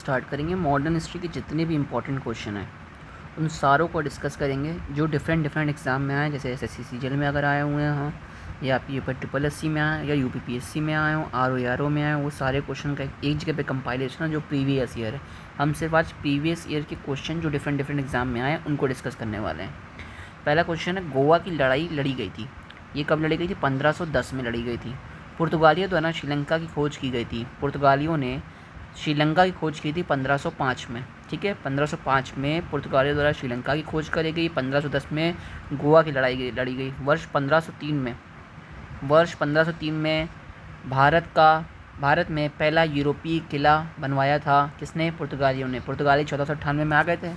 Start करेंगे। Modern history के जितने भी इंपॉर्टेंट क्वेश्चन हैं उन सारों को डिस्कस करेंगे जो डिफरेंट एग्ज़ाम में आए, जैसे एसएससी सीजीएल में अगर आए हुए हैं या आपकी ऊपर ट्रिपल एससी में आए या यूपीपीएससी में आए हों, आरओ में आए, वो सारे क्वेश्चन का एक जगह पे कंपाइलेशन है जो प्रीवियस ईयर है। हम सिर्फ आज प्रीवियस ईयर के क्वेश्चन जो डिफरेंट एग्ज़ाम में आए उनको डिस्कस करने वाले हैं। पहला क्वेश्चन है, गोवा की लड़ाई लड़ी गई थी, ये कब लड़ी गई थी? 1510 में लड़ी गई थी। पुर्तगालियों द्वारा श्रीलंका की खोज की गई थी। पुर्तगालियों ने श्रीलंका की खोज की थी 1505 में। ठीक है, 1505 में पुर्तगालियों द्वारा श्रीलंका की खोज करी गई। 1510 में गोवा की लड़ी गई। वर्ष 1503 में भारत में पहला यूरोपीय किला बनवाया था किसने? पुर्तगालियों ने। पुर्तगाली 1498 में आ गए थे,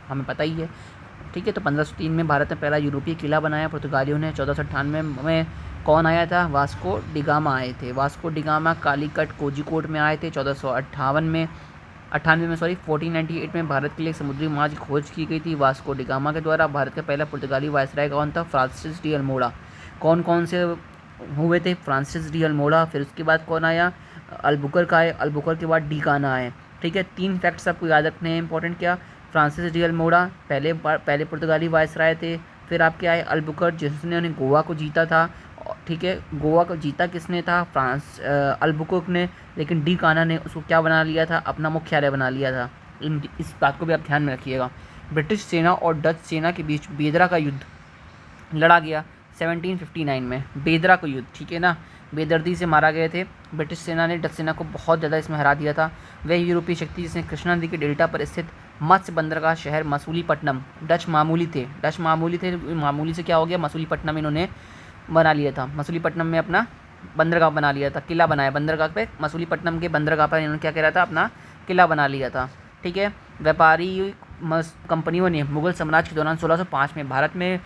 हमें पता ही है। ठीक है, तो 1503 में भारत में पहला यूरोपीय किला बनाया पुर्तगालियों ने। 1498 में कौन आया था? वास्को डिगामा आए थे। वास्को डिगामा कालीकट कोझिकोड में आए थे 1498 में। 1498 में भारत के लिए समुद्री मार्ग की खोज की गई थी वास्को डिगामा के द्वारा। भारत का पहला पुर्तगाली वायसराय कौन था? Francis de Almora. कौन कौन से हुए थे? Francis de Almora. फिर उसके बाद कौन आया? अल्बुकर का आए। अल्बुकर के बाद डी काना आए। ठीक है, 3 फैक्ट्स आपको याद रखने हैं इंपॉर्टेंट। क्या? फ्रांसिस डी अल्मोड़ा पहले पुर्तगाली वायसराय थे। फिर आपके आए अल्बुकर, जिसने उन्हें गोवा को जीता था। ठीक है, गोवा को जीता किसने था? अल्बुकर्क ने। लेकिन डी काना ने उसको क्या बना लिया था? अपना मुख्यालय बना लिया था। इस बात को भी आप ध्यान में रखिएगा। ब्रिटिश सेना और डच सेना के बीच बेदरा का युद्ध लड़ा गया 1759 में। बेदरा का युद्ध, ठीक है ना, बेदर्दी से मारा गए थे। ब्रिटिश सेना ने डच सेना को बहुत ज़्यादा इसमें हरा दिया था। वह यूरोपीय शक्ति जिसने कृष्णा नदी के डेल्टा पर स्थित मत्स्य बंदरगाह शहर मसूलीपट्टनम, डच मामूली थे, मामूली से क्या हो गया? मसूलीपट्टनम इन्होंने बना लिया था। मसूलीपट्टनम में अपना बंदरगाह बना लिया था, किला बनाया बंदरगाह पे। मसूलीपट्टनम के बंदरगाह पर इन्होंने क्या करा था? अपना किला बना लिया था। ठीक है, व्यापारी कंपनियों ने मुगल साम्राज्य के दौरान 1605 में भारत में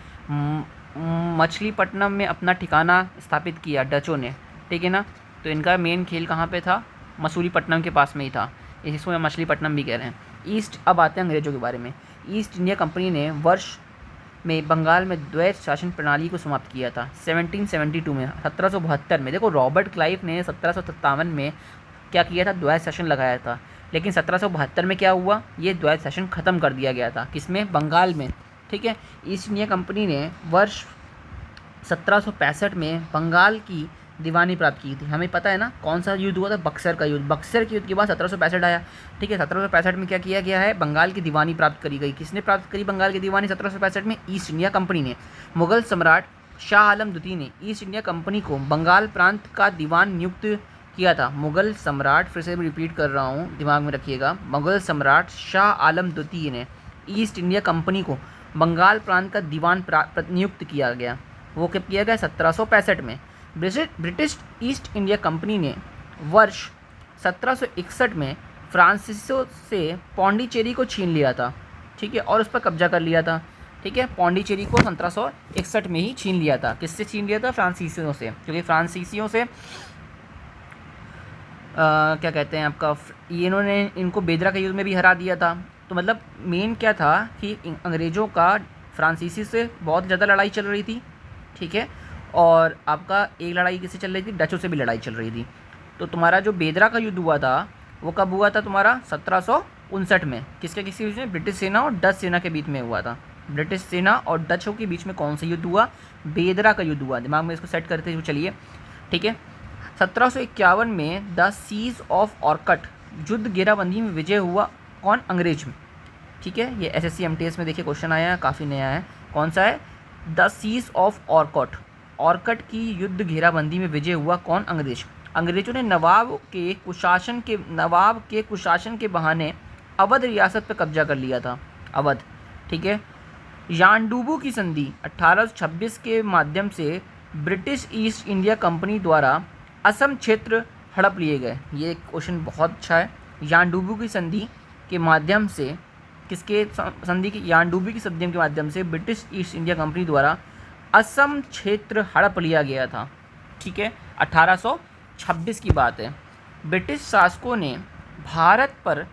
मछलीपट्टनम में अपना ठिकाना स्थापित किया डचों ने। ठीक है ना, तो इनका मेन खेल कहाँ पे था? मसूलीपट्टनम के पास में ही था, इसको मछलीपट्टनम भी कह रहे हैं। अब आते हैं अंग्रेजों के बारे में। ईस्ट इंडिया कंपनी ने वर्ष में बंगाल में द्वैत शासन प्रणाली को समाप्त किया था 1772 में। 1772 में देखो, रॉबर्ट क्लाइव ने 1757 में क्या किया था? द्वैत शासन लगाया था। लेकिन 1772 में क्या हुआ? ये द्वैत शासन खत्म कर दिया गया था। किसमें? बंगाल में। ठीक है, ईस्ट इंडिया कंपनी ने वर्ष 1765 में बंगाल की दीवानी प्राप्त की थी। हमें पता है ना कौन सा युद्ध हुआ था? बक्सर का युद्ध। बक्सर के युद्ध के बाद 1765 आया। ठीक है, 1765 में क्या किया गया है? बंगाल की दीवानी प्राप्त करी गई। किसने प्राप्त करी बंगाल की दीवानी 1765 में? ईस्ट इंडिया कंपनी ने। मुगल सम्राट शाह आलम द्वितीय ने ईस्ट इंडिया कंपनी को बंगाल प्रांत का दीवान नियुक्त किया था। मुगल सम्राट, फिर से रिपीट कर रहा हूँ, दिमाग में रखिएगा, मुगल सम्राट शाह आलम द्वितीय ने ईस्ट इंडिया कंपनी को बंगाल प्रांत का दीवान नियुक्त किया गया। वो कब किया गया? 1765 में। ब्रिटिश ईस्ट इंडिया कंपनी ने वर्ष 1761 में फ्रांसीसियों से पौंडीचेरी को छीन लिया था। ठीक है, और उस पर कब्जा कर लिया था। ठीक है, पौंडीचेरी को 1761 में ही छीन लिया था। किससे छीन लिया था? फ्रांसीसियों से, क्योंकि फ्रांसीसियों से क्या कहते हैं आपका, ये इन्होंने इनको बेदरा के युद्ध में भी हरा दिया था। तो मतलब मेन क्या था कि अंग्रेज़ों का फ्रांसीसी से बहुत ज़्यादा लड़ाई चल रही थी। ठीक है, और आपका एक लड़ाई किससे चल रही थी? डचों से भी लड़ाई चल रही थी। तो तुम्हारा जो बेदरा का युद्ध हुआ था वो कब हुआ था? तुम्हारा 1759 में। किसके बीच में? ब्रिटिश सेना और डच सेना के बीच में हुआ था। ब्रिटिश सेना और डचों के बीच में कौन सा युद्ध हुआ? बेदरा का युद्ध हुआ। दिमाग में इसको सेट करते हुए चलिए। ठीक है, 1751 में द सीज ऑफ ऑर्कट युद्ध घेराबंदी में विजय हुआ। कौन? अंग्रेज में। ठीक है, ये एसएससी एमटीएस में देखिए क्वेश्चन आया है, काफ़ी नया है। कौन सा है? द सीज ऑफ ऑर्कट, ऑर्कट की युद्ध घेराबंदी में विजय हुआ। कौन? अंग्रेज। अंग्रेजों ने नवाब के कुशासन के बहाने अवध रियासत पर कब्जा कर लिया था। अवध। ठीक है, यानडुबू की संधि 1826 के माध्यम से ब्रिटिश ईस्ट इंडिया कंपनी द्वारा असम क्षेत्र हड़प लिए गए। ये क्वेश्चन बहुत अच्छा है। यानडुबू की संधि के माध्यम से, किसके संधि की? यानडुबू की संधि के माध्यम से ब्रिटिश ईस्ट इंडिया कंपनी द्वारा असम क्षेत्र हड़प लिया गया था। ठीक है, 1826 की बात है। ब्रिटिश शासकों ने भारत पर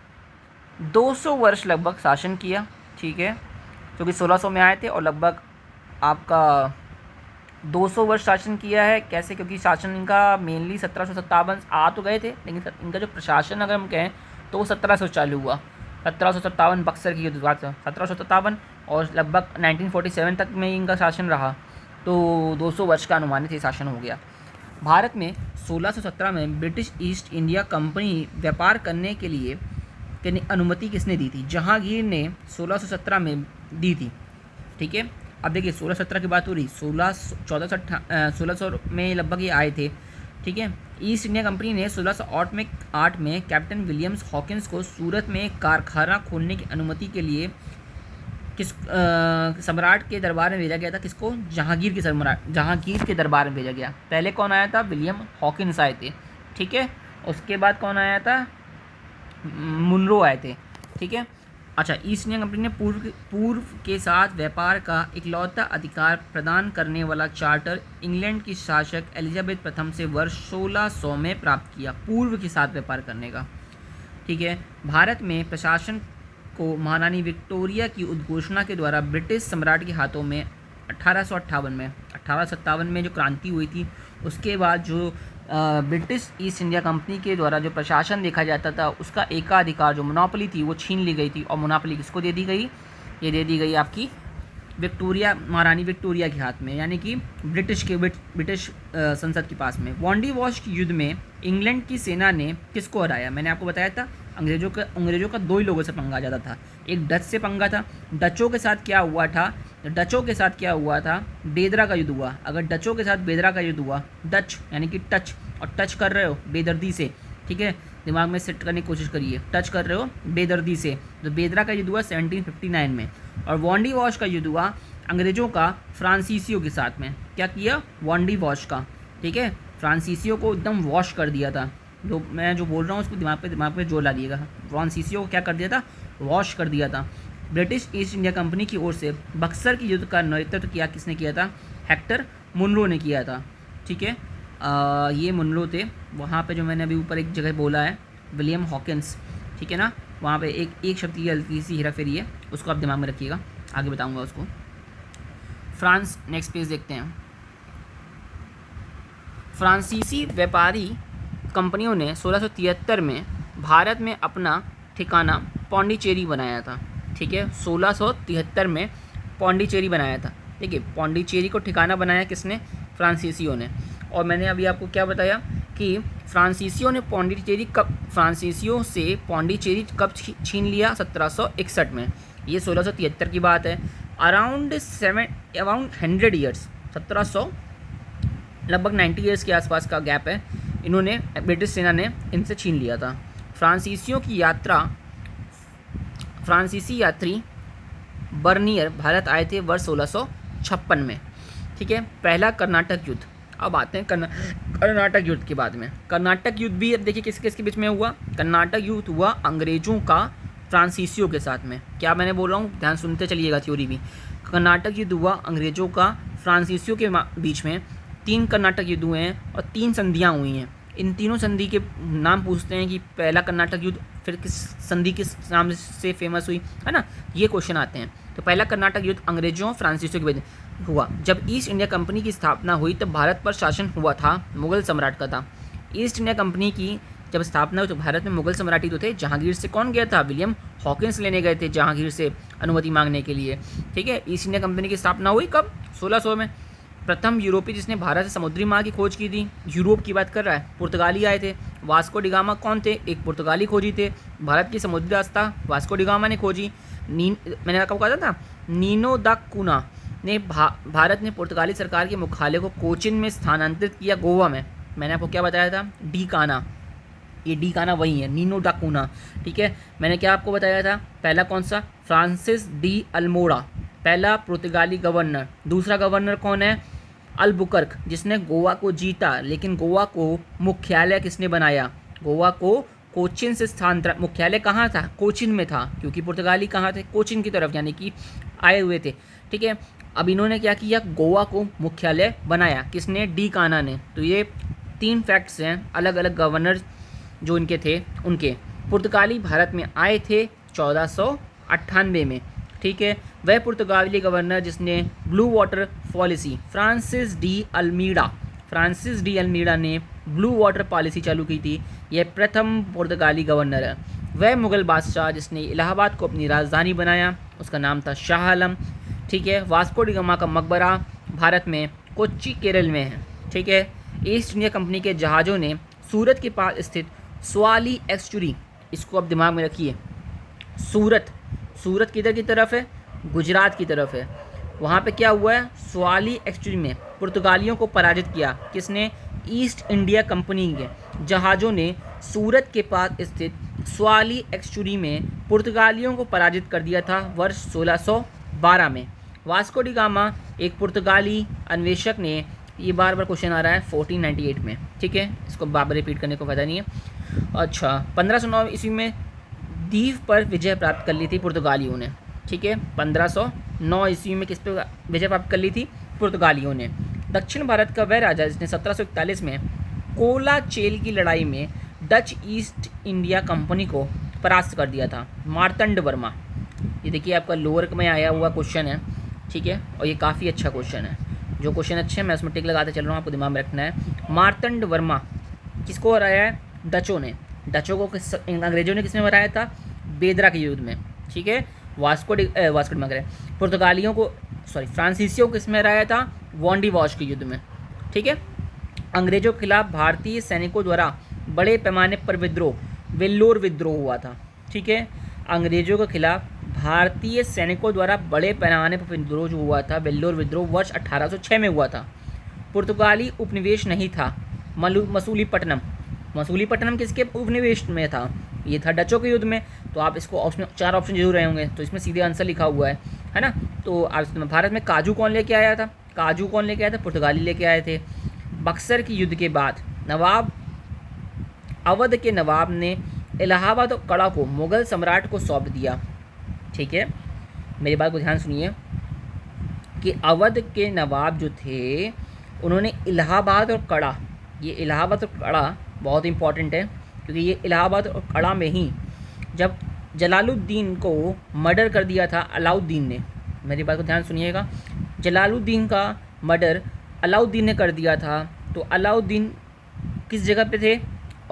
200 वर्ष लगभग शासन किया। ठीक है, क्योंकि 1600 में आए थे और लगभग आपका 200 वर्ष शासन किया है। कैसे? क्योंकि शासन इनका मेनली 1757 आ तो गए थे, लेकिन इनका जो प्रशासन अगर हम कहें तो वो 1700 से चालू हुआ। 1757 बक्सर की युद्ध हुआ था 1757, और लगभग 1947 तक में इनका शासन रहा, तो 200 वर्ष का अनुमानित ये शासन हो गया। भारत में 1617 में ब्रिटिश ईस्ट इंडिया कंपनी व्यापार करने के लिए अनुमति किसने दी थी? जहांगीर ने 1617 में दी थी। ठीक है, अब देखिए 1617 की बात हो रही, 1600 में लगभग ये आए थे। ठीक है, ईस्ट इंडिया कंपनी ने 1608 में कैप्टन विलियम्स हॉकिंस को सूरत में एक कारखाना खोलने की अनुमति के लिए सम्राट के दरबार में भेजा गया था। किसको? जहांगीर के दरबार में भेजा गया। पहले कौन आया था? विलियम हॉकिंस आए थे। ठीक है, उसके बाद कौन आया था? मुनरो आए थे। ठीक है, अच्छा, ईस्ट इंडिया कंपनी ने पूर्व के साथ व्यापार का इकलौता अधिकार प्रदान करने वाला चार्टर इंग्लैंड की शासक एलिजाबेथ प्रथम से वर्ष 1600 में प्राप्त किया, पूर्व के साथ व्यापार करने का। ठीक है, भारत में प्रशासन को महारानी विक्टोरिया की उद्घोषणा के द्वारा ब्रिटिश सम्राट के हाथों में 1857 में जो क्रांति हुई थी, उसके बाद जो ब्रिटिश ईस्ट इंडिया कंपनी के द्वारा जो प्रशासन देखा जाता था, उसका एकाधिकार जो मोनोपोली थी वो छीन ली गई थी। और मोनोपोली किसको दे दी गई? ये दे दी गई आपकी महारानी विक्टोरिया के हाथ में, यानी कि ब्रिटिश संसद के पास में। वॉन्डी वॉश के युद्ध में इंग्लैंड की सेना ने किसको हराया? मैंने आपको बताया था अंग्रेजों का दो ही लोगों से पंगा जाता था, एक डच से पंगा था। डचों के साथ क्या हुआ था? बेदरा का युद्ध हुआ। अगर डचों के साथ बेदरा का युद्ध हुआ, डच यानी कि टच, और टच कर रहे हो बेदर्दी से, ठीक है, दिमाग में सेट करने की कोशिश करिए, टच कर रहे हो बेदर्दी से। तो बेदरा का युद्ध हुआ 1759 में, और वॉन्डी वॉश का युद्ध हुआ अंग्रेजों का फ्रांसीसियों के साथ में। क्या किया? वॉन्डी वॉश का, ठीक है, फ्रांसीसियों को एकदम वॉश कर दिया था। मैं जो बोल रहा हूँ उसको दिमाग पे जोर ला दिएगा। फ्रांसीसियों को क्या कर दिया था? वॉश कर दिया था। ब्रिटिश ईस्ट इंडिया कंपनी की ओर से बक्सर की युद्ध का नेतृत्व किसने किया था? हेक्टर मुनरो ने किया था। ठीक है, ये मुनरो थे। वहाँ पे जो मैंने अभी ऊपर एक जगह बोला है विलियम हॉकिंस, ठीक है ना, वहाँ पे एक शब्द की हल्की सी हेराफेरी है, उसको आप दिमाग में रखिएगा, आगे बताऊँगा उसको। फ्रांस, नेक्स्ट पेज देखते हैं। फ्रांसीसी व्यापारी कंपनियों ने 1673 में भारत में अपना ठिकाना पौंडीचेरी बनाया था। ठीक है, 1673 में पौंडीचेरी बनाया था। ठीक है, पौंडीचेरी को ठिकाना बनाया किसने? फ्रांसीसियों ने। और मैंने अभी आपको क्या बताया कि फ्रांसीसियों से पौंडीचेरी कब छीन लिया? 1761 में। ये 1673 की बात है। अराउंड 100 ईयर्स, 1700 लगभग 90 ईयर्स के आसपास का गैप है, इन्होंने ब्रिटिश सेना ने इनसे छीन लिया था। फ्रांसीसी यात्री बर्नियर भारत आए थे वर्ष 1656 में। ठीक है, पहला कर्नाटक युद्ध। अब आते हैं कर्नाटक युद्ध के बाद में। कर्नाटक युद्ध भी अब देखिए किसके बीच में हुआ? कर्नाटक युद्ध हुआ अंग्रेजों का फ्रांसीसियों के साथ में। क्या मैंने बोल रहा हूँ, ध्यान सुनते चलिएगा थ्योरी भी। कर्नाटक युद्ध हुआ अंग्रेजों का फ्रांसीसियों के बीच में। 3 कर्नाटक युद्ध हुए हैं और 3 संधियाँ हुई हैं। इन तीनों संधि के नाम पूछते हैं कि पहला कर्नाटक युद्ध फिर किस संधि किस नाम से फेमस हुई, है ना, ये क्वेश्चन आते हैं। तो पहला कर्नाटक युद्ध अंग्रेजों फ्रांसीसियों के बीच हुआ। जब ईस्ट इंडिया कंपनी की स्थापना हुई तब भारत पर शासन हुआ था मुगल सम्राट का था। ईस्ट इंडिया कंपनी की जब स्थापना हुई तो भारत में मुगल सम्राट ही तो थे। जहांगीर से कौन गया था? विलियम हॉकिंस लेने गए थे जहांगीर से अनुमति मांगने के लिए। ठीक है, ईस्ट इंडिया कंपनी की स्थापना हुई कब? 1600 में। प्रथम यूरोपीय जिसने भारत से समुद्री मार्ग की खोज की थी, यूरोप की बात कर रहा है, पुर्तगाली आए थे। वास्को डिगामा कौन थे? एक पुर्तगाली खोजी थे। भारत की समुद्री रास्ता वास्को डिगामा ने खोजी। मैंने आपको कहा था नीनो दा कूना ने भारत ने पुर्तगाली सरकार के मुख्यालय को कोचिन में स्थानांतरित किया, गोवा में। मैंने आपको क्या बताया था? डी काना, ये डी काना वही है, नीनो दा कूना। ठीक है, मैंने क्या आपको बताया था? पहला कौन सा? फ्रांसिस डी अल्मोड़ा, पहला पुर्तगाली गवर्नर। दूसरा गवर्नर कौन है? अल्बुकर्क, जिसने गोवा को जीता। लेकिन गोवा को मुख्यालय किसने बनाया? गोवा को कोचिन से स्थानांतरित, मुख्यालय कहाँ था? कोचिन में था, क्योंकि पुर्तगाली कहाँ थे? कोचिन की तरफ, यानी कि आए हुए थे। ठीक है, अब इन्होंने क्या किया? गोवा को मुख्यालय बनाया। किसने? डी काना ने। तो ये 3 फैक्ट्स हैं अलग अलग गवर्नर जो इनके थे उनके। पुर्तगाली भारत में आए थे 1498 में। ठीक है, वह पुर्तगाली गवर्नर जिसने blue water policy, Francis de Almeida ने ब्लू वाटर पॉलिसी चालू की थी। यह प्रथम पुर्तगाली गवर्नर है। वह मुग़ल बादशाह जिसने इलाहाबाद को अपनी राजधानी बनाया उसका नाम था शाह आलम। ठीक है। वास्को डी गामा का मकबरा भारत में कोच्चि केरल में है। ठीक है। ईस्ट इंडिया कंपनी के जहाज़ों ने सूरत के पास स्थित स्वाली एक्सचुरी, इसको अब दिमाग में रखिए, सूरत किधर की तरफ है, गुजरात की तरफ है। वहाँ पे क्या हुआ है, स्वाली एक्सचुरी में पुर्तगालियों को पराजित किया। किसने, ईस्ट इंडिया कंपनी के जहाज़ों ने सूरत के पास स्थित स्वाली एक्सचुरी में पुर्तगालियों को पराजित कर दिया था वर्ष 1612 में। वास्को डी गामा एक पुर्तगाली अन्वेषक ने, ये बार बार क्वेश्चन आ रहा है, 1498 में। ठीक है, इसको बार बार रिपीट करने को फायदा नहीं है। अच्छा, 1509 ईस्वी में दीव पर विजय प्राप्त कर ली थी पुर्तगालियों ने। ठीक है, 1509 ईस्वी में किस पे विजय प्राप्त कर ली थी, पुर्तगालियों ने। दक्षिण भारत का वह राजा जिसने 1741 में कोलाचेल की लड़ाई में डच ईस्ट इंडिया कंपनी को परास्त कर दिया था, मार्तंड वर्मा। ये देखिए आपका लोअर में आया हुआ क्वेश्चन है। ठीक है, और ये काफ़ी अच्छा क्वेश्चन है। जो क्वेश्चन अच्छे हैं मैं उसमें टिक लगाते चल रहा हूँ, आपको दिमाग में रखना है। मार्तंड वर्मा किसको हराया है, डचों ने। डचों को अंग्रेजों ने किसने हराया था, बेदरा के युद्ध में। ठीक है, वास्को मगर पुर्तगालियों को फ्रांसीसियों को किसमें हराया था, वॉन्डी वॉश के युद्ध में। ठीक है, अंग्रेजों के खिलाफ भारतीय सैनिकों द्वारा बड़े पैमाने पर वेल्लोर विद्रोह हुआ था। ठीक है, अंग्रेजों के खिलाफ भारतीय सैनिकों द्वारा बड़े पैमाने पर विद्रोह जो हुआ था, वेल्लोर विद्रोह, वर्ष 1806 में हुआ था। पुर्तगाली उपनिवेश नहीं था मसूलीपट्टनम किसके उपनिवेश में था, ये था डचों के युद्ध में। तो आप इसको ऑप्शन, 4 ऑप्शन जरूर रहे होंगे, तो इसमें सीधे आंसर लिखा हुआ है ना। तो आप भारत में काजू कौन लेके आया था, पुर्तगाली लेके आए थे। बक्सर के युद्ध के बाद अवध के नवाब ने इलाहाबाद और कड़ा को मुग़ल सम्राट को सौंप दिया। ठीक है, मेरी बात को ध्यान सुनिए कि अवध के नवाब जो थे उन्होंने इलाहाबाद और कड़ा, ये इलाहाबाद और कड़ा बहुत इंपॉर्टेंट है क्योंकि ये इलाहाबाद और कड़ा में ही जब जलालुद्दीन को मर्डर कर दिया था अलाउद्दीन ने, मेरी बात को ध्यान सुनिएगा, जलालुद्दीन का मर्डर अलाउद्दीन ने कर दिया था। तो अलाउद्दीन किस जगह पे थे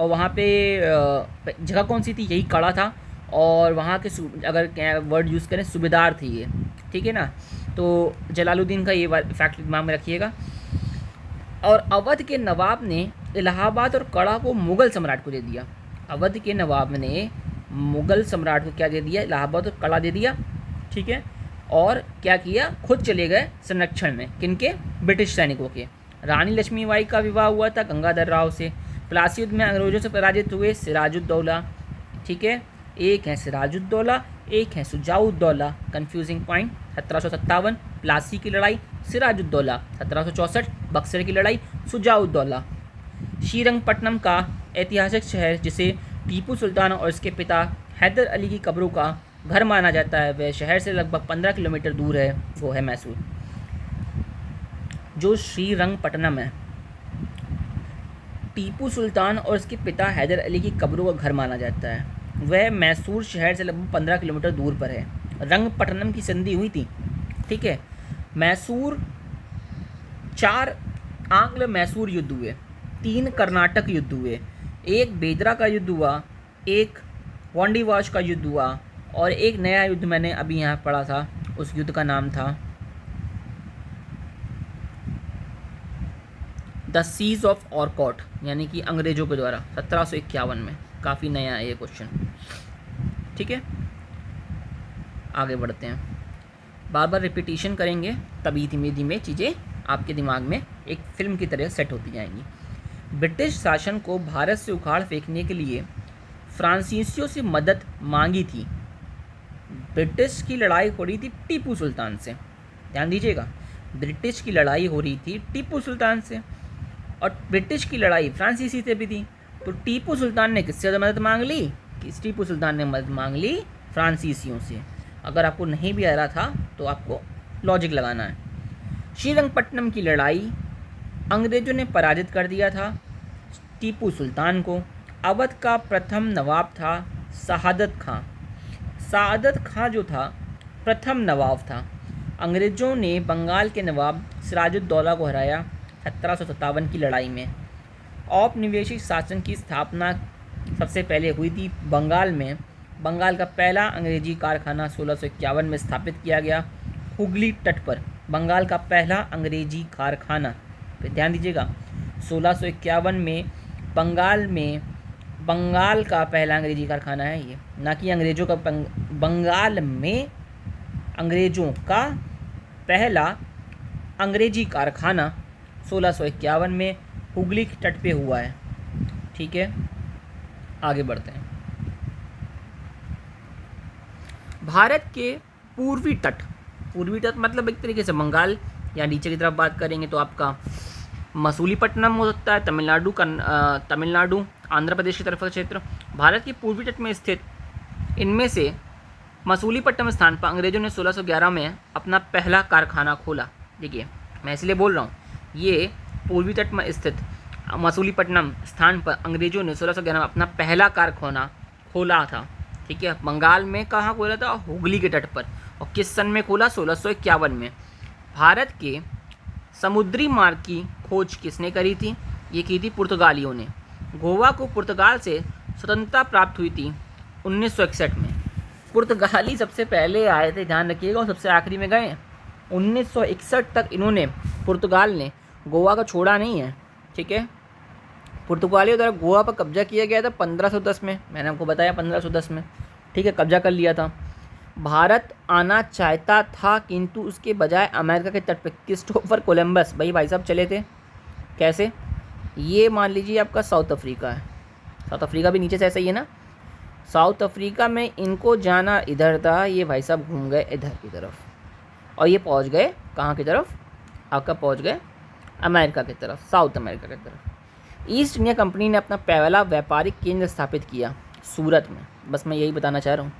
और वहाँ पे जगह कौन सी थी, यही कड़ा था। और वहाँ के अगर वर्ड यूज़ करें सूबेदार थे ये। ठीक है ना, तो जलालुद्दीन का ये फैक्ट दिमाग में रखिएगा। और अवध के नवाब ने इलाहाबाद और कड़ा को मुग़ल सम्राट को दे दिया। अवध के नवाब ने मुग़ल सम्राट को क्या दे दिया, इलाहाबाद और कड़ा दे दिया। ठीक है, और क्या किया, खुद चले गए संरक्षण में, किनके, ब्रिटिश सैनिकों के। रानी लक्ष्मीबाई का विवाह हुआ था गंगाधर राव से। प्लासी युद्ध में अंग्रेजों से पराजित हुए सिराजुद्दौला। ठीक है, एक है सिराजुद्दौला, एक है शुजाउद्दौला। कंफ्यूजिंग पॉइंट, 1757 प्लासी की लड़ाई, सिराजुद्दौला। 1764 बक्सर की लड़ाई, शुजाउद्दौला। श्रीरंगपट्टनम का ऐतिहासिक शहर जिसे टीपू सुल्तान और उसके पिता हैदर अली की कब्रों का घर माना जाता है, वह शहर से लगभग 15 किलोमीटर दूर है, वो है मैसूर। जो श्रीरंगपट्टनम है, टीपू सुल्तान और उसके पिता हैदर अली की कब्रों का घर माना जाता है, वह मैसूर शहर से लगभग 15 किलोमीटर दूर पर है। रंगपट्टनम की संधि हुई थी। ठीक है, मैसूर 4 आंग्ल मैसूर युद्ध हुए, 3 कर्नाटक युद्ध हुए, 1 बेदरा का युद्ध हुआ, 1 वांडीवाश का युद्ध हुआ और एक नया युद्ध मैंने अभी यहाँ पढ़ा था, उस युद्ध का नाम था द सीज ऑफ ऑरकॉट, यानी कि अंग्रेजों के द्वारा 1751 में। काफ़ी नया है ये क्वेश्चन। ठीक है, आगे बढ़ते हैं। बार बार रिपीटिशन करेंगे तभी धीमे धीमे चीज़ें आपके दिमाग में एक फिल्म की तरह सेट होती जाएंगी। ब्रिटिश शासन को भारत से उखाड़ फेंकने के लिए फ्रांसीसियों से मदद मांगी थी। ब्रिटिश की लड़ाई हो रही थी टीपू सुल्तान से, ध्यान दीजिएगा, ब्रिटिश की लड़ाई हो रही थी टीपू सुल्तान से और ब्रिटिश की लड़ाई फ्रांसीसी से भी थी। तो टीपू सुल्तान ने किससे मदद मांग ली, टीपू सुल्तान ने मदद मांग ली फ्रांसीसियों से। अगर आपको नहीं भी आ रहा था तो आपको लॉजिक लगाना है। श्रीरंगपट्टनम की लड़ाई अंग्रेजों ने पराजित कर दिया था टीपू सुल्तान को। अवध का प्रथम नवाब था शहादत खां। शहादत खां जो था प्रथम नवाब था। अंग्रेजों ने बंगाल के नवाब सिराजुद्दौला को हराया 1757 की लड़ाई में। औपनिवेशिक शासन की स्थापना सबसे पहले हुई थी बंगाल में बंगाल का पहला अंग्रेजी कारखाना 1651 में स्थापित किया गया हुगली तट पर। बंगाल का पहला अंग्रेजी कारखाना, पे ध्यान दीजिएगा, 1651 में बंगाल का पहला अंग्रेजी कारखाना है ये, ना कि अंग्रेजों का। बंगाल में अंग्रेजों का पहला अंग्रेजी कारखाना 1651 में हुगली के तट पे हुआ है। ठीक है, आगे बढ़ते हैं। भारत के पूर्वी तट मतलब एक तरीके से बंगाल, या नीचे की तरफ बात करेंगे तो आपका मसूलीपट्टनम हो सकता है, तमिलनाडु, आंध्र प्रदेश की तरफ का क्षेत्र। भारत के पूर्वी तट में स्थित इनमें से मसूलीपट्टनम स्थान पर अंग्रेजों ने 1611 में अपना पहला कारखाना खोला। देखिए, मैं इसलिए बोल रहा हूँ, ये पूर्वी तट में स्थित मसूलीपट्टनम स्थान पर अंग्रेजों ने 1611 में अपना पहला कारखाना खोला था। ठीक है, बंगाल में कहाँ खोला था? हुगली के तट पर। और किस सन में खोला? 1651 में। भारत के समुद्री मार्ग की खोज किसने करी थी? ये की थी पुर्तगालियों ने। गोवा को पुर्तगाल से स्वतंत्रता प्राप्त हुई थी 1961 में। पुर्तगाली सबसे पहले आए थे, ध्यान रखिएगा, और सबसे आखिरी में गए। 1961 तक इन्होंने, पुर्तगाल ने गोवा को छोड़ा नहीं है। ठीक है, पुर्तगालियों द्वारा गोवा पर कब्जा किया गया था 1510 में, मैंने आपको बताया 1510 में। ठीक है, कब्जा कर लिया था। भारत आना चाहता था, किंतु उसके बजाय अमेरिका के तट पर क्रिस्टोफर कोलंबस भाई साहब चले थे। कैसे? ये मान लीजिए आपका साउथ अफ्रीका है, साउथ अफ्रीका भी नीचे से ऐसा ही है ना। साउथ अफ्रीका में इनको जाना इधर था, ये भाई साहब घूम गए इधर की तरफ, और ये पहुंच गए कहाँ की तरफ? आपका पहुंच गए अमेरिका की तरफ, साउथ अमेरिका की तरफ। ईस्ट इंडिया कंपनी ने अपना पहला व्यापारिक केंद्र स्थापित किया सूरत में। बस मैं यही बताना चाह रहा हूँ,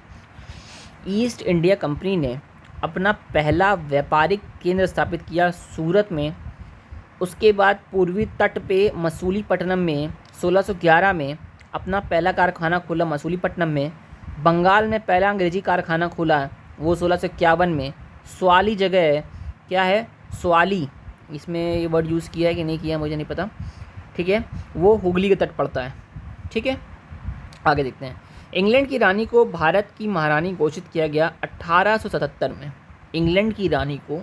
ईस्ट इंडिया कंपनी ने अपना पहला व्यापारिक केंद्र स्थापित किया सूरत में। उसके बाद पूर्वी तट पे मसूलीपट्टनम में 1611 में अपना पहला कारखाना खोला मसूलीपट्टनम में। बंगाल में पहला अंग्रेजी कारखाना खोला वो 1651 में। स्वाली जगह है, क्या है? स्वाली, इसमें ये वर्ड यूज़ किया है कि नहीं किया मुझे नहीं पता। ठीक है, वो हुगली के तट पड़ता है। ठीक है, आगे देखते हैं। इंग्लैंड की रानी को भारत की महारानी घोषित किया गया 1877 में। इंग्लैंड की रानी को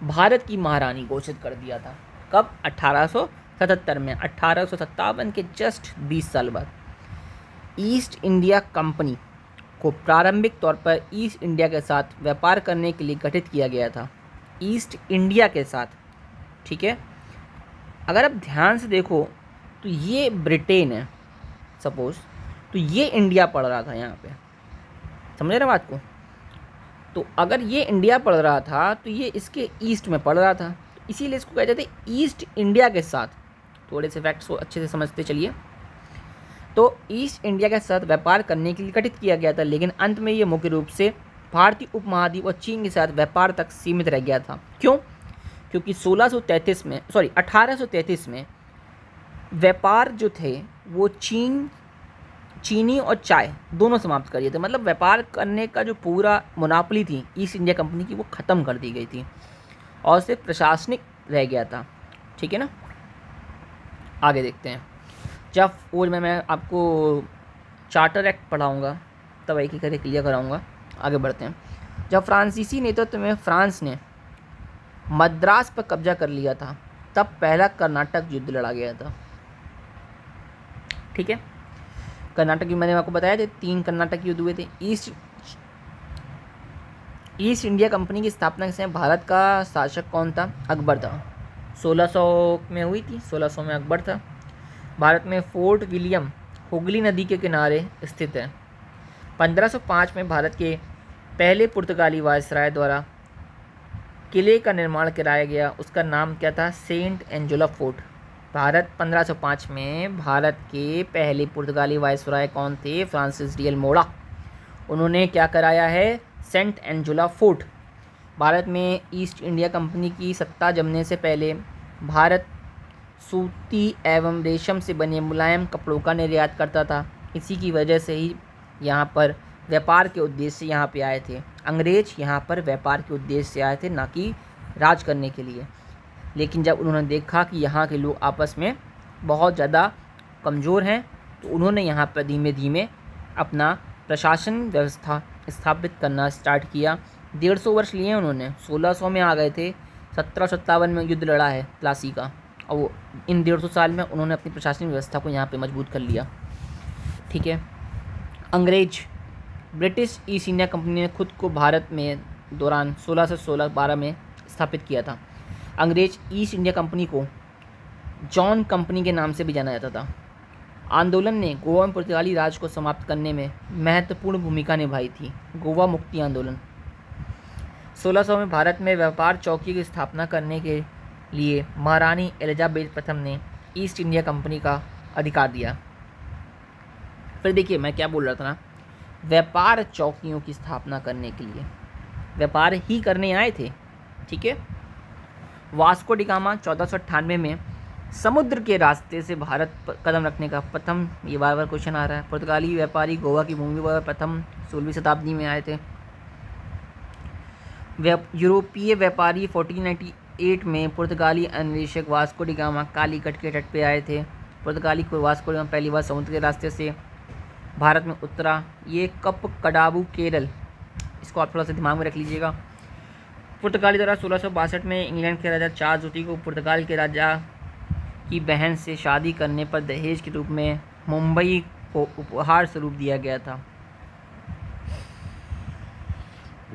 भारत की महारानी घोषित कर दिया था। कब? 1877 में। 1857 के जस्ट 20 साल बाद। ईस्ट इंडिया कंपनी को प्रारंभिक तौर पर ईस्ट इंडिया के साथ व्यापार करने के लिए गठित किया गया था। ईस्ट इंडिया के साथ, ठीक है। अगर आप ध्यान से देखो तो ये ब्रिटेन है सपोज़, तो ये इंडिया पड़ रहा था यहाँ पे, समझ रहे बात को। तो अगर ये इंडिया पड़ रहा था तो ये इसके ईस्ट में पड़ रहा था, तो इसीलिए इसको कहते थे ईस्ट इंडिया के साथ। थोड़े से फैक्ट्स को अच्छे से समझते चलिए। तो ईस्ट इंडिया के साथ व्यापार करने के लिए गठित किया गया था, लेकिन अंत में ये मुख्य रूप से भारतीय उपमहाद्वीप और चीन के साथ व्यापार तक सीमित रह गया था। क्यों? क्योंकि 1833 में व्यापार जो थे वो चीनी और चाय दोनों समाप्त कर दिए थे। मतलब व्यापार करने का जो पूरा मोनोपोली थी ईस्ट इंडिया कंपनी की, वो ख़त्म कर दी गई थी और सिर्फ प्रशासनिक रह गया था। ठीक है ना, आगे देखते हैं। जब और मैं आपको चार्टर एक्ट पढ़ाऊँगा तब एक ही क्लियर कराऊँगा। आगे बढ़ते हैं। जब फ्रांसीसी नेतृत्व में फ्रांस ने मद्रास पर कब्जा कर लिया था, तब पहला कर्नाटक युद्ध लड़ा गया था। ठीक है, कर्नाटक की मैंने आपको बताया था 3 कर्नाटक युद्ध हुए थे। ईस्ट इंडिया कंपनी की स्थापना के समय भारत का शासक कौन था? अकबर था। 1600 में हुई थी, 1600 में अकबर था। भारत में फोर्ट विलियम हुगली नदी के किनारे स्थित है। 1505 में भारत के पहले पुर्तगाली वायसराय द्वारा किले का निर्माण कराया गया। उसका नाम क्या था? Saint Angelo fort. 1505 में भारत के पहले पुर्तगाली वायसराय कौन थे? Francis de Almora. उन्होंने क्या कराया है? Saint Angelo fort. भारत में ईस्ट इंडिया कंपनी की सत्ता जमने से पहले भारत सूती एवं रेशम से बने मुलायम कपड़ों का निर्यात करता था। इसी की वजह से ही यहाँ पर व्यापार के उद्देश्य से यहाँ पे आए थे। अंग्रेज यहाँ पर व्यापार के उद्देश्य से आए थे, ना कि राज करने के लिए। लेकिन जब उन्होंने देखा कि यहाँ के लोग आपस में बहुत ज़्यादा कमज़ोर हैं, तो उन्होंने यहाँ पर धीमे धीमे अपना प्रशासन व्यवस्था स्थापित करना स्टार्ट किया। 150 वर्ष लिए उन्होंने, 1600 में आ गए थे, 1757 में युद्ध लड़ा है प्लासी का, और वो इन 150 साल में उन्होंने अपनी प्रशासनिक व्यवस्था को यहाँ पे मजबूत कर लिया। ठीक है। अंग्रेज ब्रिटिश ईस्ट इंडिया कंपनी ने खुद को भारत में दौरान 1612 में स्थापित किया था। अंग्रेज ईस्ट इंडिया कंपनी को जॉन कंपनी के नाम से भी जाना जाता था। आंदोलन ने गोवा में पुर्तगाली राज को समाप्त करने में महत्वपूर्ण भूमिका निभाई थी। गोवा मुक्ति आंदोलन। 1600 में भारत में व्यापार चौकी की स्थापना करने के लिए महारानी एलिजाबेथ प्रथम ने ईस्ट इंडिया कंपनी का अधिकार दिया। फिर देखिए मैं क्या बोल रहा था ना, व्यापार चौकियों की स्थापना करने के लिए, व्यापार ही करने आए थे। ठीक है। वास्को डी गामा 1498 में समुद्र के रास्ते से भारत पर कदम रखने का प्रथम, ये बार बार क्वेश्चन आ रहा है, पुर्तगाली व्यापारी गोवा की भूमि पर प्रथम 16वीं शताब्दी में आए थे। यूरोपीय व्यापारी 1498 में पुर्तगाली अन्वेषक वास्को डी गामा कालीकट के तट पे आए थे। पुर्तगाली को वास्को डी गामा पहली बार समुद्र के रास्ते से भारत में उतरा। ये कप कडाबू केरल, इसको आप थोड़ा सा दिमाग में रख लीजिएगा। पुर्तगाली द्वारा 1662 में इंग्लैंड के राजा चार्ल्स द्वितीय को पुर्तगाल के राजा की बहन से शादी करने पर दहेज के रूप में मुंबई को उपहार स्वरूप दिया गया था।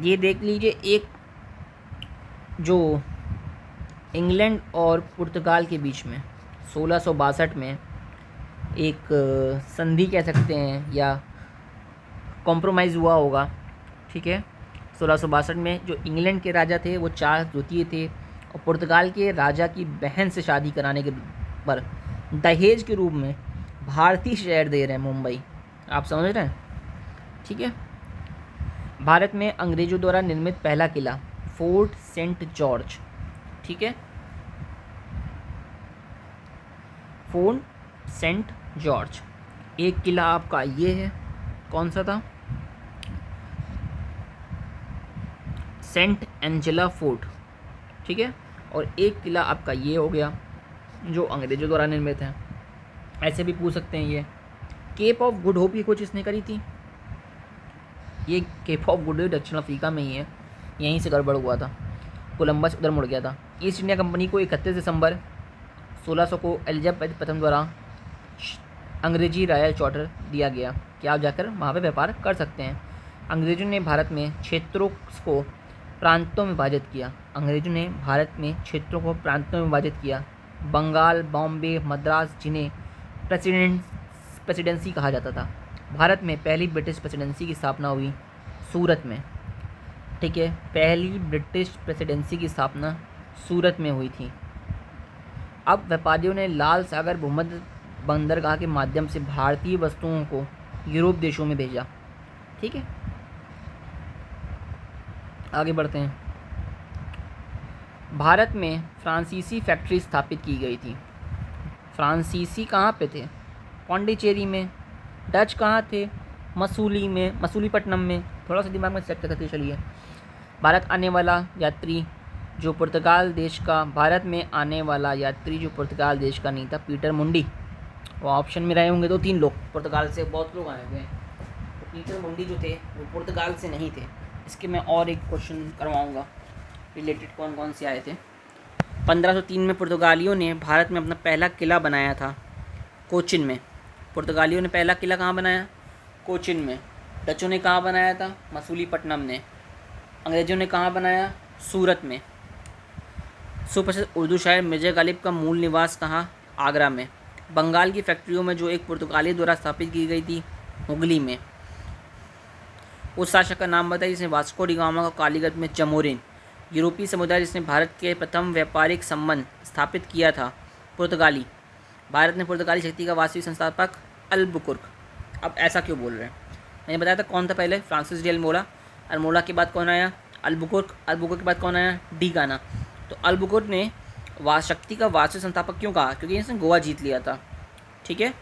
ये देख लीजिए, एक जो इंग्लैंड और पुर्तगाल के बीच में 1662 में एक संधि कह सकते हैं या कॉम्प्रोमाइज़ हुआ होगा। ठीक है। 1662 में जो इंग्लैंड के राजा थे वो चार्ल्स द्वितीय थे, और पुर्तगाल के राजा की बहन से शादी कराने के पर दहेज के रूप में भारतीय शहर दे रहे हैं मुंबई। आप समझ रहे हैं। ठीक है। भारत में अंग्रेजों द्वारा निर्मित पहला किला फोर्ट सेंट जॉर्ज। ठीक है। फोर्ट सेंट जॉर्ज, एक किला आपका ये है, कौन सा था, सेंट एंजेला फोर्ट। ठीक है। और एक किला आपका ये हो गया जो अंग्रेजों द्वारा निर्मित है। ऐसे भी पूछ सकते हैं ये केप ऑफ गुड होप की खोज किसने करी थी। ये केप ऑफ गुड होप दक्षिण अफ्रीका में ही है, यहीं से गड़बड़ हुआ था, कोलंबस उधर मुड़ गया था। ईस्ट इंडिया कंपनी को 31 दिसंबर 1600 को एलिजाबेथ प्रथम द्वारा अंग्रेजी रॉयल चार्टर दिया गया कि आप जाकर वहाँ पे व्यापार कर सकते हैं। अंग्रेजों ने भारत में क्षेत्रों को प्रांतों में विभाजित किया। अंग्रेजों ने भारत में क्षेत्रों को प्रांतों में विभाजित किया। बंगाल, बॉम्बे, मद्रास, जिन्हें प्रेसिडेंसी कहा जाता था। भारत में पहली ब्रिटिश प्रेसिडेंसी की स्थापना हुई सूरत में। ठीक है। पहली ब्रिटिश प्रेसिडेंसी की स्थापना सूरत में हुई थी। अब व्यापारियों ने लाल सागर भूमध्य बंदरगाह के माध्यम से भारतीय वस्तुओं को यूरोप देशों में भेजा। ठीक है। आगे बढ़ते हैं। भारत में फ्रांसीसी फैक्ट्री स्थापित की गई थी। फ्रांसीसी कहाँ पे थे? पौंडीचेरी में। डच कहाँ थे? मसूलीपट्टनम में। थोड़ा सा दिमाग में सेट करते चलिए। भारत में आने वाला यात्री जो पुर्तगाल देश का नहीं था, पीटर मुंडी। वो ऑप्शन में रहे होंगे 2-3 लोग, पुर्तगाल से बहुत लोग आए हुए हैं, तो पीटर मुंडी जो थे वो पुर्तगाल से नहीं थे। इसके मैं और एक क्वेश्चन करवाऊंगा रिलेटेड कौन कौन से आए थे। 1503 में पुर्तगालियों ने भारत में अपना पहला किला बनाया था कोचिन में। पुर्तगालियों ने पहला किला कहाँ बनाया? कोचिन में। डचों ने कहाँ बनाया था? मसूलीपट्टनम ने। अंग्रेजों ने कहाँ बनाया? सूरत में। सुप्रसिद्ध उर्दू शायर मिर्ज़ा गालिब का मूल निवास कहाँ? आगरा में। बंगाल की फैक्ट्रियों में जो एक पुर्तगाली द्वारा स्थापित की गई थी, हुगली में। उस शासक का नाम बताइए जिसने वास्को डी गामा को कालीगढ़ में चमोरिन। यूरोपीय समुदाय जिसने भारत के प्रथम व्यापारिक संबंध स्थापित किया था, पुर्तगाली। भारत में पुर्तगाली शक्ति का वास्तविक संस्थापक अल्बुकुर्क। अब ऐसा क्यों बोल रहे हैं? मैंने बताया था कौन था पहले? Francis de Almora. अल्मोड़ा के बाद कौन आया? अल्बुकुर्क। अल्बुकुर्क के बाद कौन आया? डी गाना। तो अल्बुकुर्क ने शक्ति का वास्तविक संस्थापक क्यों कहा? क्योंकि इसने गोवा जीत लिया था। ठीक है।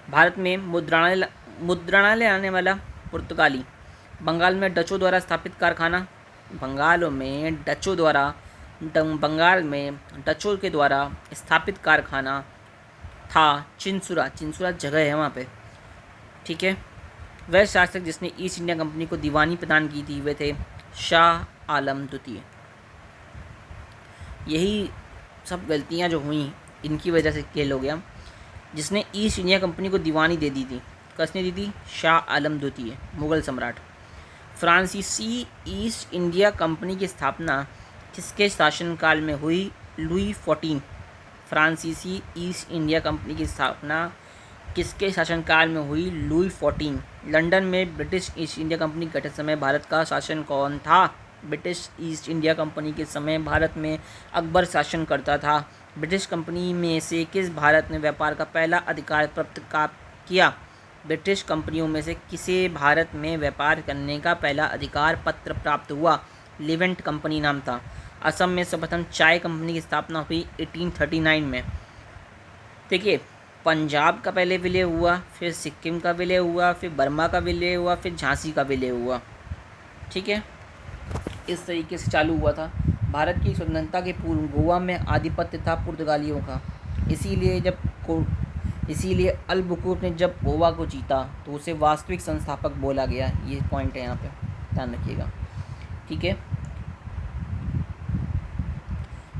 भारत में मुद्रणालय आने वाला पुर्तगाली। बंगाल में डचों द्वारा स्थापित कारखाना। बंगाल में डचों के द्वारा स्थापित कारखाना था चिंसुरा। चिंसुरा जगह है वहाँ पे। ठीक है। वह शासक जिसने ईस्ट इंडिया कंपनी को दीवानी प्रदान की थी वे थे शाह आलम द्वितीय। यही सब गलतियां जो हुई इनकी वजह से खेल हो गया। जिसने ईस्ट इंडिया कंपनी को दीवानी दे दी थी, किसने दी थी? शाह आलम द्वितीय, मुग़ल सम्राट। फ्रांसीसी ईस्ट इंडिया कंपनी की स्थापना किसके शासनकाल में हुई? लुई 14। फ्रांसीसी ईस्ट इंडिया कंपनी की स्थापना किसके शासनकाल में हुई? लुई 14। लंदन में ब्रिटिश ईस्ट इंडिया कंपनी के गठन समय भारत का शासन कौन था? ब्रिटिश ईस्ट इंडिया कंपनी के समय भारत में अकबर शासन करता था। ब्रिटिश कंपनी में से किस भारत ने व्यापार का पहला अधिकार प्राप्त किया? ब्रिटिश कंपनियों में से किसे भारत में व्यापार करने का पहला अधिकार पत्र प्राप्त हुआ? लिवेंट कंपनी नाम था। असम में सर्वप्रथम चाय कंपनी की स्थापना हुई 1839 में। देखिए, पंजाब का पहले विलय हुआ, फिर सिक्किम का विलय हुआ, फिर बर्मा का विलय हुआ, फिर झांसी का विलय हुआ। ठीक है, इस तरीके से चालू हुआ था। भारत की स्वतंत्रता के पूर्व गोवा में आधिपत्य था पुर्तगालियों का। इसीलिए अल-बुकूत ने जब गोवा को जीता तो उसे वास्तविक संस्थापक बोला गया। ये पॉइंट है यहाँ पे, ध्यान रखिएगा। ठीक है,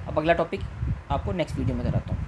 अब अगला टॉपिक आपको नेक्स्ट वीडियो में कराता हूँ।